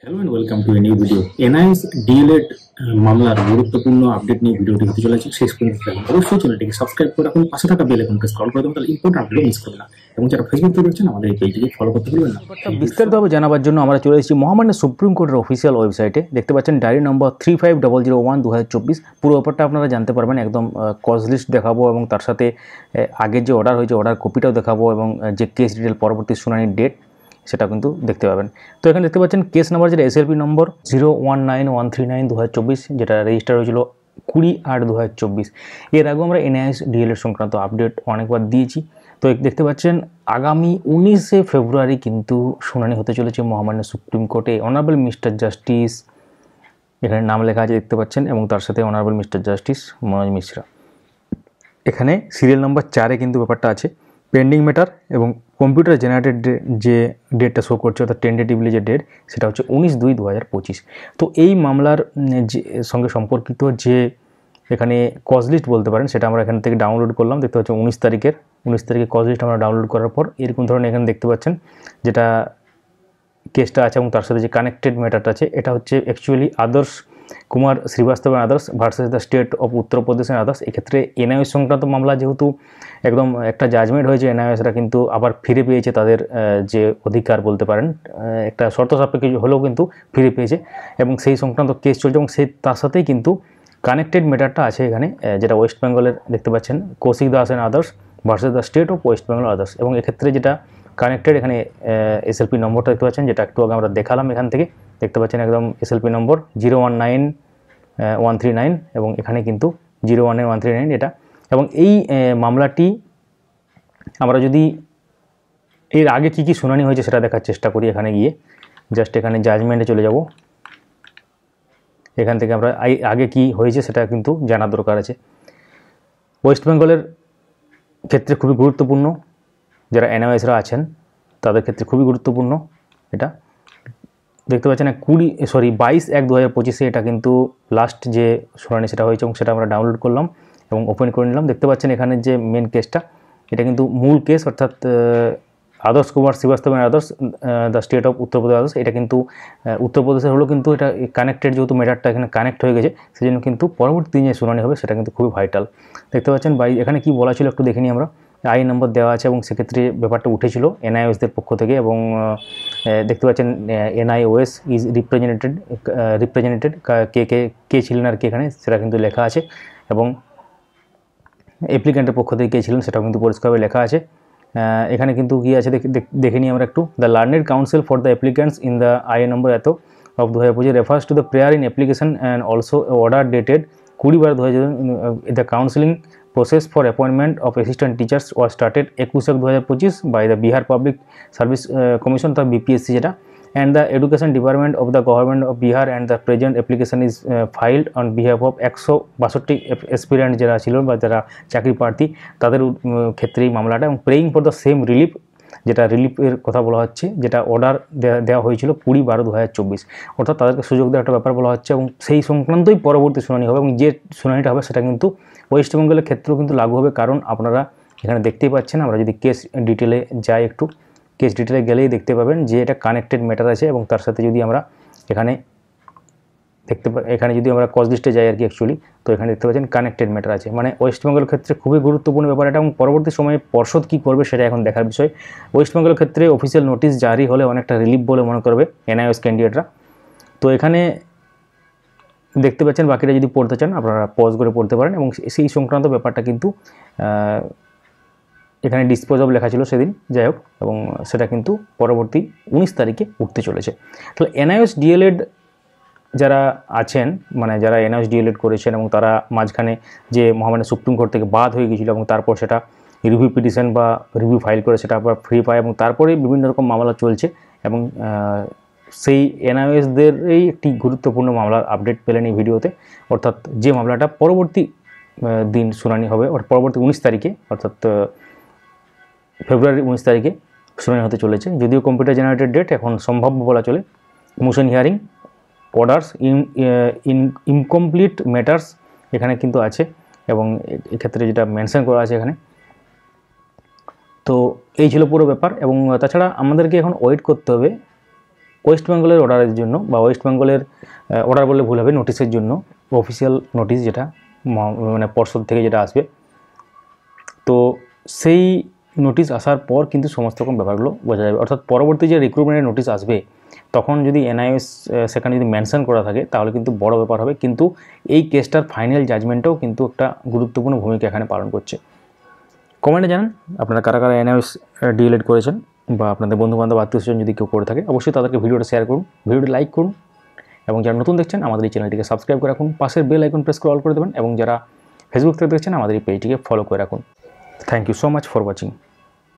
Hello and welcome to a new video. NIS DElEd মামলার গুরুত্বপূর্ণ update নিয়ে ভিডিওটি হতে চলেছে। শেষ পর্যন্ত দেখুন। অবশ্যই চ্যানেলটিকে সাবস্ক্রাইব করে রাখুন, পাশে থাকা বেল আইকনকে স্ক্রল করে দেবেন, তাহলে ইম্পর্টেন্ট আপডেট মিস করবেন না। এবং যারা ফেসবুক থেকে দেখছেন আমাদের এই পেজটিকে ফলো করতে ভুলবেন না। ব্যাপারটা বিস্তারিতভাবে জানাবার জন্য আমরা চলে এসেছি মহামান্য সুপ্রিম কোর্টের অফিসিয়াল ওয়েবসাইটে। দেখতে পাচ্ছেন ডায়েরি নম্বর 350001/2024। পুরো ব্যাপারটা আপনারা জানতে পারবেন। একদম কজ লিস্ট দেখাবো এবং তার সাথে আগের যে অর্ডার হয়েছে অর্ডার কপিটাও দেখাবো এবং যে কেস ডিটেল পরবর্তী শুনানির ডেট সেটা কিন্তু দেখতে পাবেন। তো এখানে দেখতে পাচ্ছেন কেস নাম্বার যেটা এসএলপি নম্বর 019139/2024, যেটা রেজিস্টার হয়েছিল 20/8/2024। এর আগেও আমরা এনআইএস ডিএলএড সংক্রান্ত আপডেট অনেকবার দিয়েছি। তো দেখতে পাচ্ছেন আগামী 19শে ফেব্রুয়ারি কিন্তু শুনানি হতে চলেছে মহামান্য সুপ্রিম কোর্টে। অনারেবল মিস্টার জাস্টিস, এখানে নাম লেখা আছে দেখতে পাচ্ছেন, এবং তার সাথে honourable mister justice Manoj Mishra. এখানে সিরিয়াল নাম্বার 4-এ কিন্তু ব্যাপারটা আছে পেন্ডিং ম্যাটার, এবং কম্পিউটার জেনারেটেড যে ডেটটা শো করছে অর্থাৎ টেন্টেটিভলি যে ডেট সেটা হচ্ছে 19/2/2025। তো এই মামলার যে সঙ্গে সম্পর্কিত যে এখানে কজ লিস্ট বলতে পারেন সেটা আমরা এখান থেকে ডাউনলোড করলাম। দেখতে পাচ্ছেন 19 তারিখে কজ লিস্ট আমরা ডাউনলোড করার পর এরকম ধরনের এখানে দেখতে পাচ্ছেন যেটা কেসটা আছে এবং তার সাথে যে কানেক্টেড ম্যাটারটা আছে এটা হচ্ছে অ্যাকচুয়ালি আদর্শ Kumar Srivastava others versus the state of Uttar Pradesh others. এক্ষেত্রে এনআইএস সংক্রান্ত মামলা যেহেতু একদম একটা জাজমেন্ট হয়েছে, এনআইএসরা কিন্তু আবার ফিরে পেয়েছে তাদের যে অধিকার বলতে পারেন, একটা শর্ত সাপেক্ষে হলেও কিন্তু ফিরে পেয়েছে এবং সেই সংক্রান্ত কেস চলছে এবং সেই তার সাথেই কিন্তু কানেক্টেড ম্যাটারটা আছে এখানে, যেটা ওয়েস্ট বেঙ্গলের দেখতে পাচ্ছেন Kaushik Das and others versus the state of West Bengal others. এবং এক্ষেত্রে যেটা কানেক্টেড এখানে এসএলপি নম্বরটা দেখতে পাচ্ছেন, যেটা একটু আগে আমরা দেখালাম এখান থেকে দেখতে পাচ্ছেন একদম এসএলপি নম্বর 019139 এবং এখানে কিন্তু 019139 এটা। এবং এই মামলাটি আমরা যদি এর আগে কি শুনানি হয়েছে সেটা দেখার চেষ্টা করি। এখানে গিয়ে জাস্ট এখানে জাজমেন্টে চলে যাব। এখান থেকে আমরা আগে কি হয়েছে সেটা কিন্তু জানার দরকার আছে। ওয়েস্ট বেঙ্গলের ক্ষেত্রে খুবই গুরুত্বপূর্ণ, যারা এনআইএসরা আছেন তাদের ক্ষেত্রে খুবই গুরুত্বপূর্ণ। এটা দেখতে পাচ্ছেন 22/1/2025 এটা কিন্তু লাস্ট যে শুনানি সেটা হয়েছে এবং সেটা আমরা ডাউনলোড করলাম এবং ওপেন করে নিলাম। দেখতে পাচ্ছেন এখানে যে মেন কেসটা এটা কিন্তু মূল কেস, অর্থাৎ আদর্শ Kumar Srivastava others the state of Uttar Pradesh others. এটা কিন্তু উত্তরপ্রদেশের হলো, কিন্তু এটা কানেক্টেড যেহেতু ম্যাটারটা এখানে কানেক্ট হয়ে গেছে সেজন্য কিন্তু পরবর্তী দিনে শুনানি হবে সেটা কিন্তু খুবই ভাইটাল। দেখতে পাচ্ছেন এখানে কি বলা ছিল একটু দেখে নিই আমরা। আই নম্বর দেওয়া আছে এবং সেক্ষেত্রে ব্যাপারটা উঠেছিল এনআইওএসদের পক্ষ থেকে এবং দেখতে পাচ্ছেন এনআইওএস ইজ রিপ্রেজেন্টেড কে ছিলেন আর কি এখানে সেটা কিন্তু লেখা আছে এবং অ্যাপ্লিক্যান্টের পক্ষ থেকে কে ছিলেন সেটাও কিন্তু পরিষ্কারভাবে লেখা আছে। এখানে কিন্তু কি আছে দেখে নিই আমরা একটু। The learned counsel for the applicants in the I number এত of 2025 refers to the prayer in application and also order dated 20/2000। The counselling process for appointment of assistant teachers was started 21/2025 by the Bihar Public Service Commission, the BPSC যেটা, and the Education Department of the Government of Bihar, and the present application is filed on behalf of 162 aspirant যারা ছিল বা যারা চাকরি প্রার্থী তাদের ক্ষেত্রেই মামলাটা, এবং praying for the same relief, যেটা রিলিফের কথা বলা হচ্ছে, যেটা অর্ডার দেওয়া হয়েছিল 20/12/2024, অর্থাৎ তাদেরকে সুযোগ দেওয়ার একটা ব্যাপার বলা হচ্ছে এবং সেই সংক্রান্তই পরবর্তী শুনানি হবে এবং যে শুনানিটা হবে সেটা কিন্তু ওয়েস্ট বেঙ্গলের ক্ষেত্রেও কিন্তু লাগু হবে। কারণ আপনারা এখানে দেখতেই পাচ্ছেন, আমরা যদি কেস ডিটেলে যাই একটু, কেস ডিটেলে গেলেই দেখতে পাবেন যে এটা কানেক্টেড ম্যাটার আছে এবং তার সাথে যদি আমরা এখানে যদি আমরা কজ লিস্টে যাই আর কি অ্যাকচুয়ালি, তো এখানে দেখতে পাচ্ছেন কানেক্টেড ম্যাটার আছে, মানে ওয়েস্ট বেঙ্গলের ক্ষেত্রে খুবই গুরুত্বপূর্ণ ব্যাপার এটা। এবং পরবর্তী সময়ে পর্ষদ কী করবে সেটা এখন দেখার বিষয়। ওয়েস্ট বেঙ্গলের ক্ষেত্রে অফিসিয়াল নোটিশ জারি হলে অনেকটা রিলিফ বলে মনে করবে এনআইএস ক্যান্ডিডেটরা। তো এখানে দেখতে পাচ্ছেন, বাকিটা যদি পড়তে চান আপনারা পজ করে পড়তে পারেন এবং সেই সংক্রান্ত ব্যাপারটা কিন্তু এখানে ডিসপোজ অফ লেখা ছিল সেদিন, যাই হোক, এবং সেটা কিন্তু পরবর্তী 19 তারিখে উঠতে চলেছে। তাহলে এনআইএস ডিএলএড যারা আছেন, মানে যারা এনআইএস ডিএলএড করেছেন এবং তারা মাঝখানে যে মহামান্য সুপ্রিম কোর্ট থেকে বাদ হয়ে গিয়েছিল এবং তারপর সেটা রিভিউ পিটিশন বা রিভিউ ফাইল করে সেটা আবার ফ্রি পায় এবং তারপরে বিভিন্ন রকম মামলা চলছে এবং সেই এনআইএসদেরই একটি গুরুত্বপূর্ণ মামলার আপডেট পেলেন এই ভিডিওতে, অর্থাৎ যে মামলাটা পরবর্তী দিন শুনানি হবে পরবর্তী 19 তারিখে, অর্থাৎ ফেব্রুয়ারি 19 তারিখে শুনানি হতে চলেছে। যদিও কম্পিউটার জেনারেটেড ডেট এখন সম্ভাব্য বলা চলে। Motion hearing orders incomplete matters এখানে কিন্তু আছে এবং এক্ষেত্রে যেটা মেনশন করা আছে এখানে। তো এই ছিল পুরো ব্যাপার এবং তাছাড়া আমাদেরকে এখন ওয়েট করতে হবে ওয়েস্ট বেঙ্গলের অর্ডারের জন্য বা ওয়েস্ট বেঙ্গলের অর্ডার বললে ভুল হবে, নোটিশের জন্য অফিসিয়াল নোটিশ যেটা মানে পর্ষদ থেকে যেটা আসবে, তো সেই নোটিশ আসার পর কিন্তু সমস্ত রকম ব্যাপারগুলো বোঝা যাবে। অর্থাৎ পরবর্তী যে রিক্রুটমেন্টের নোটিশ আসবে তখন যদি এনআইএস সেখানে যদি মেনশন করা থাকে তাহলে কিন্তু বড় ব্যাপার হবে। কিন্তু এই কেসটার ফাইনাল জাজমেন্টও কিন্তু একটা গুরুত্বপূর্ণ ভূমিকা এখানে পালন করছে। কমেন্টে জানান আপনারা কারা কারা এনআইএস ডিএলএড করেছেন, বা আপনাদের বন্ধুবান্ধব আত্মীয়স্বজন যদি কেউ করে থাকে অবশ্যই তাদেরকে ভিডিওটা শেয়ার করুন, ভিডিওটি লাইক করুন, এবং যারা নতুন দেখছেন আমাদের এই চ্যানেলটিকে সাবস্ক্রাইব করে রাখুন, পাশের বেল আইকন প্রেস করে অল করে দেবেন, এবং যারা ফেসবুক থেকে দেখছেন আমাদের এই পেজটিকে ফলো করে রাখুন। Thank you so much for watching.